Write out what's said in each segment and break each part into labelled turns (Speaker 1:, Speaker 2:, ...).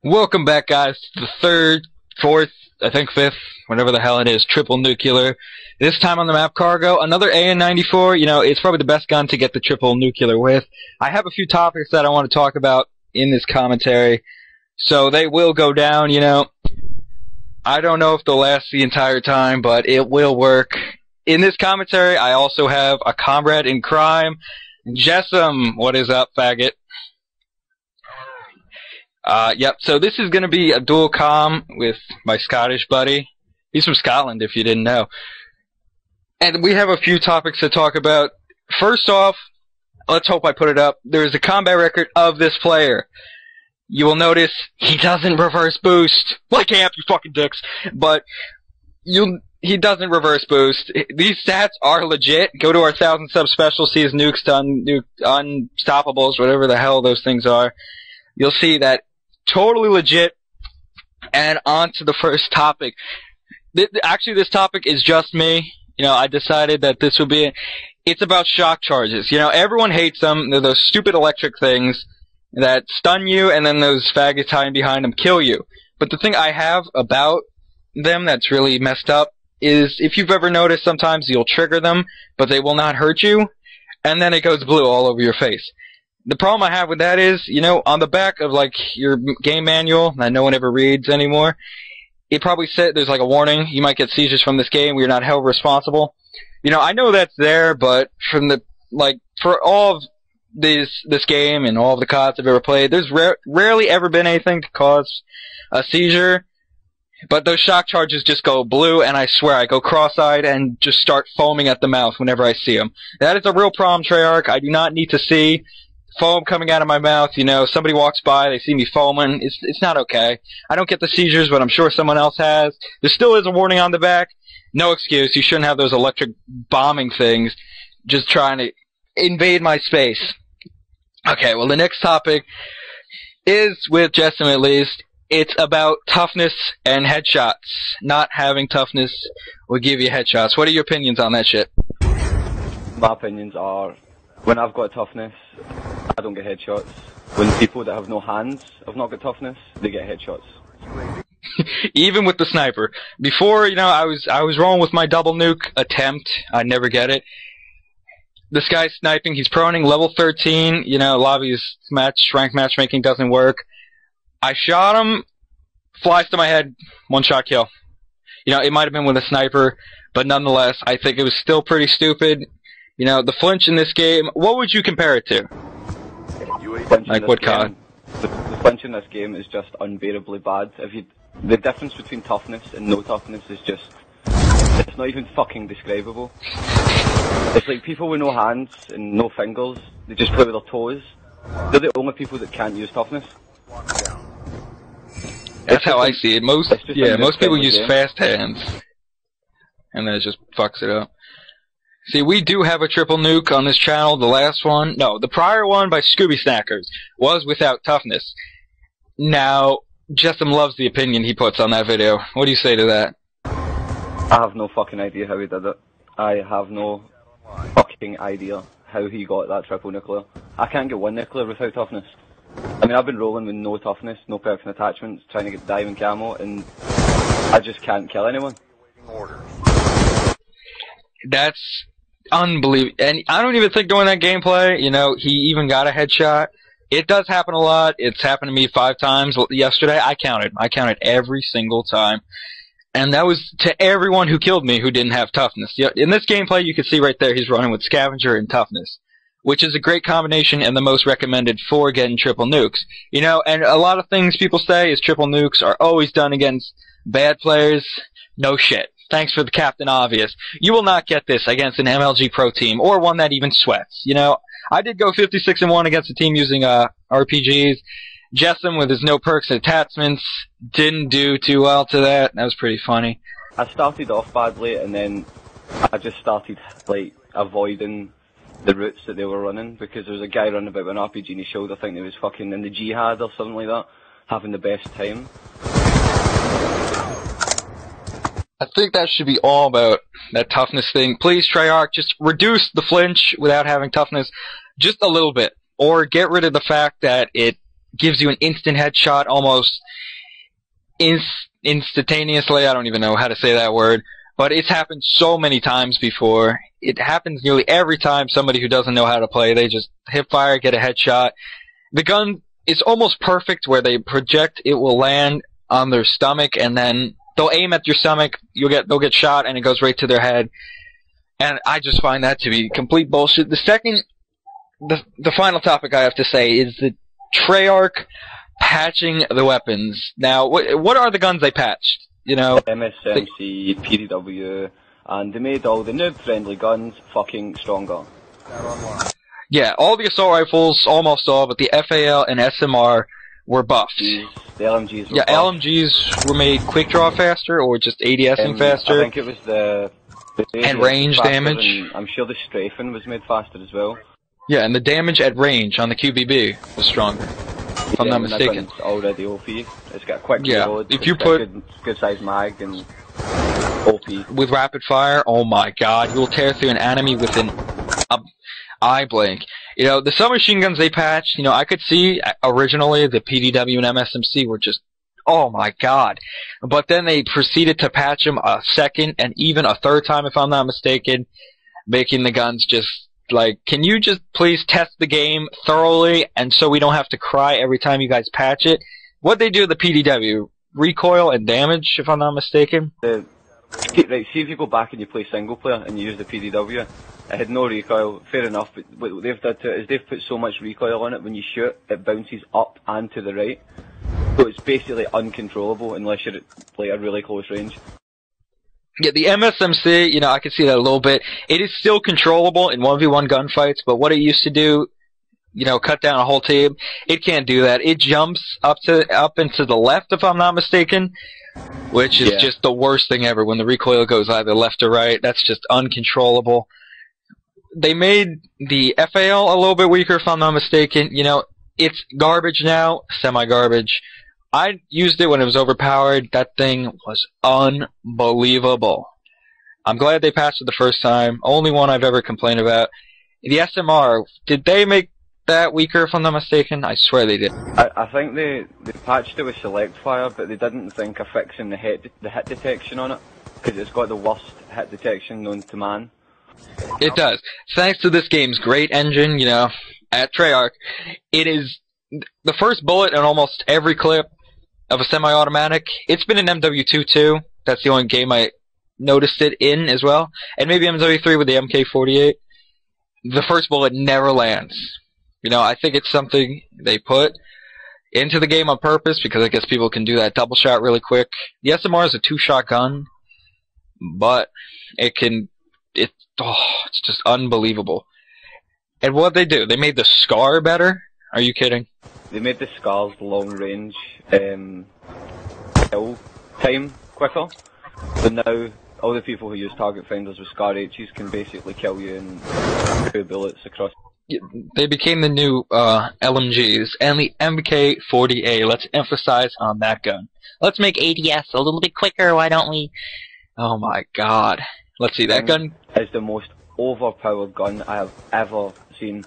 Speaker 1: Welcome back, guys, to the third, fourth, I think fifth, whatever the hell it is, triple nuclear. This time on the map Cargo, another AN94. You know, it's probably the best gun to get the triple nuclear with. I have a few topics that I want to talk about in this commentary, so they will go down, you know. I don't know if they'll last the entire time, but it will work. In this commentary, I also have a comrade in crime, Jessam. What is up, faggot? Yep, so this is going to be a dual comm with my Scottish buddy. He's from Scotland, if you didn't know. And we have a few topics to talk about. First off, let's hope I put it up. There's a combat record of this player. You will notice he doesn't reverse boost. Like amp, you fucking dicks. But he doesn't reverse boost. These stats are legit. Go to our 1,000 sub special, see his nukes done, unstoppables, whatever the hell those things are. You'll see that totally legit. And on to the first topic. Actually, this topic is just me. You know, I decided that this would be it. It's about shock charges. You know, everyone hates them. They're those stupid electric things that stun you, and then those faggots hiding behind them kill you. But the thing I have about them that's really messed up is if you've ever noticed, sometimes you'll trigger them, but they will not hurt you, and then it goes blue all over your face. The problem I have with that is, you know, on the back of, like, your game manual that no one ever reads anymore, it probably said there's, like, a warning. You might get seizures from this game. We are not held responsible. You know, I know that's there, but from the, like, for all of this game and all of the CODs I've ever played, there's rarely ever been anything to cause a seizure. But those shock charges just go blue, and I swear I go cross-eyed and just start foaming at the mouth whenever I see them. That is a real problem, Treyarch. I do not need to see foam coming out of my mouth. You know, somebody walks by, they see me foaming. It's not okay. I don't get the seizures, but I'm sure someone else has. There still is a warning on the back. No excuse. You shouldn't have those electric bombing things just trying to invade my space. Okay, well, the next topic is, with Jessam at least, it's about toughness and headshots. Not having toughness will give you headshots. What are your opinions on that shit?
Speaker 2: My opinions are, when I've got toughness, I don't get headshots. When people that have no hands have not got toughness, they get headshots.
Speaker 1: Even with the sniper. Before, you know, I was rolling with my double nuke attempt. I never get it. This guy's sniping, he's proning, level 13, you know, lobby's rank matchmaking doesn't work. I shot him, flies to my head, one shot kill. You know, it might have been with a sniper, but nonetheless, I think it was still pretty stupid. You know, the flinch in this game, what would you compare it to? Like what COD?
Speaker 2: The flinch in this game is just unbearably bad. The difference between toughness and no toughness is just, it's not even fucking describable. It's like people with no hands and no fingers, they just play with their toes. They're the only people that can't use toughness.
Speaker 1: That's how I see it. Most people use fast hands, and then it just fucks it up. See, we do have a triple nuke on this channel. The last one, no, the prior one by Scooby Snackers was without toughness. Now, Jessam loves the opinion he puts on that video. What do you say to that?
Speaker 2: I have no fucking idea how he did it. I have no fucking idea how he got that triple nuclear. I can't get one nuclear without toughness. I mean, I've been rolling with no toughness, no perks and attachments, trying to get diamond camo, and I just can't kill anyone.
Speaker 1: That's unbelievable. And I don't even think during that gameplay, you know, he even got a headshot. It does happen a lot. It's happened to me 5 times yesterday. I counted every single time. And that was to everyone who killed me who didn't have toughness. In this gameplay, you can see right there, he's running with Scavenger and toughness, which is a great combination and the most recommended for getting triple nukes. You know, and a lot of things people say is triple nukes are always done against bad players. No shit. Thanks for the Captain Obvious. You will not get this against an MLG Pro team, or one that even sweats. You know, I did go 56-1 against a team using RPGs. Jessam, with his no perks and attachments, didn't do too well to that. That was pretty funny.
Speaker 2: I started off badly, and then I just started, like, avoiding the routes that they were running, because there was a guy running about with an RPG in his shoulder, I think he was fucking in the jihad or something like that, having the best time.
Speaker 1: I think that should be all about that toughness thing. Please, Treyarch, just reduce the flinch without having toughness just a little bit. Or get rid of the fact that it gives you an instant headshot almost instantaneously. I don't even know how to say that word. But it's happened so many times before. It happens nearly every time somebody who doesn't know how to play, they just hip fire, get a headshot. The gun is almost perfect where they project, it will land on their stomach, and then they'll aim at your stomach, they'll get shot, and it goes right to their head. And I just find that to be complete bullshit. The final topic I have to say is the Treyarch patching the weapons. Now, what are the guns they patched? You know,
Speaker 2: MSMC, PDW, and they made all the noob-friendly guns fucking stronger.
Speaker 1: Yeah, all the assault rifles, almost all, but the FAL and SMR were buffed.
Speaker 2: The LMGs were buffed.
Speaker 1: LMGs were made quick draw faster, or just ADSing faster.
Speaker 2: I think it was the
Speaker 1: and range damage.
Speaker 2: I'm sure the strafing was made faster as well.
Speaker 1: Yeah, and the damage at range on the QBB was stronger, if I'm not mistaken.
Speaker 2: It's already OP. It's got a quick reload.
Speaker 1: If you put
Speaker 2: good size mag and OP
Speaker 1: with rapid fire, oh my god, you'll tear through an enemy within an eye blink. You know, the submachine guns they patched, you know, I could see originally the PDW and MSMC were just, oh my god. But then they proceeded to patch them a second and even a third time, if I'm not mistaken, making the guns just like, can you just please test the game thoroughly and so we don't have to cry every time you guys patch it? What they do with the PDW, recoil and damage, if I'm not mistaken?
Speaker 2: Right, see if you go back and you play single player and you use the PDW, it had no recoil, fair enough, but what they've done to it is they've put so much recoil on it, when you shoot, it bounces up and to the right. So it's basically uncontrollable unless you're at like a really close range.
Speaker 1: Yeah, the MSMC, you know, I can see that a little bit. It is still controllable in 1v1 gunfights, but what it used to do, you know, cut down a whole team, it can't do that. It jumps up and to the left, if I'm not mistaken, which is just the worst thing ever when the recoil goes either left or right. That's just uncontrollable. They made the FAL a little bit weaker, if I'm not mistaken. You know, it's garbage now, semi-garbage. I used it when it was overpowered. That thing was unbelievable. I'm glad they patched it the first time. Only one I've ever complained about. The SMR, did they make that weaker, if I'm not mistaken? I swear they did.
Speaker 2: I think they patched it with select fire, but they didn't think of fixing the hit detection on it, because it's got the worst hit detection known to man.
Speaker 1: It does. Thanks to this game's great engine, you know, at Treyarch, it is the first bullet in almost every clip of a semi-automatic. It's been in MW2 too. That's the only game I noticed it in as well. And maybe MW3 with the MK48. The first bullet never lands. You know, I think it's something they put into the game on purpose because I guess people can do that double shot really quick. The SMR is a 2-shot gun, but it's just unbelievable. And what they do, they made the SCAR better? Are you kidding?
Speaker 2: They made the SCAR's long range kill time quicker. So now all the people who use target finders with SCAR H's can basically kill you in 2 bullets across.
Speaker 1: They became the new LMGs and the MK40A. Let's emphasize on that gun. Let's make ADS a little bit quicker, why don't we? Oh my god. Let's see, that gun
Speaker 2: is the most overpowered gun I have ever seen.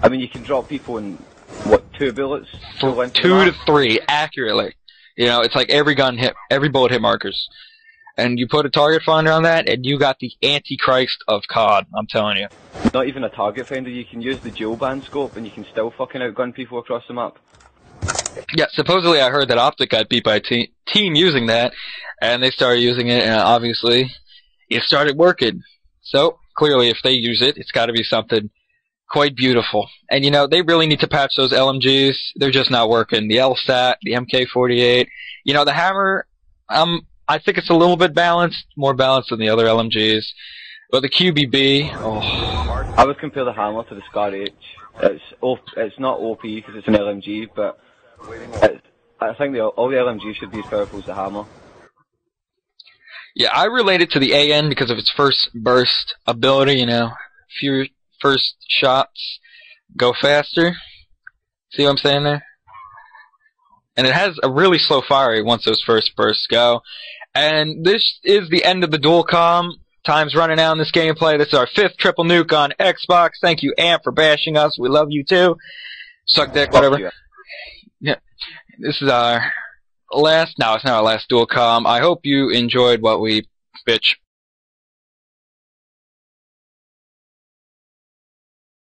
Speaker 2: I mean, you can drop people in, what, 2 bullets?
Speaker 1: 2 to 3, accurately. You know, it's like every bullet hit markers. And you put a target finder on that, and you got the Antichrist of COD, I'm telling you.
Speaker 2: Not even a target finder, you can use the dual band scope, and you can still fucking outgun people across the map.
Speaker 1: Yeah, supposedly I heard that Optic got beat by a team using that, and they started using it, and obviously it started working. So, clearly if they use it, it's gotta be something quite beautiful. And you know, they really need to patch those LMGs, they're just not working. The LSAT, the MK48, you know, the Hammer, I think it's a little bit balanced, more balanced than the other LMGs. But the QBB, oh.
Speaker 2: I would compare the Hammer to the SCAR H. It's not OP because it's an LMG, but I think all the LMGs should be as powerful as the Hammer.
Speaker 1: Yeah, I relate it to the AN because of its first burst ability, you know. Few first shots go faster. See what I'm saying there? And it has a really slow fire rate once those first bursts go. And this is the end of the dual comm. Time's running out in this gameplay. This is our 5th triple nuke on Xbox. Thank you, Amp, for bashing us. We love you too. Suck dick, whatever. This is our last. No, it's not our last dual com. I hope you enjoyed what we bitch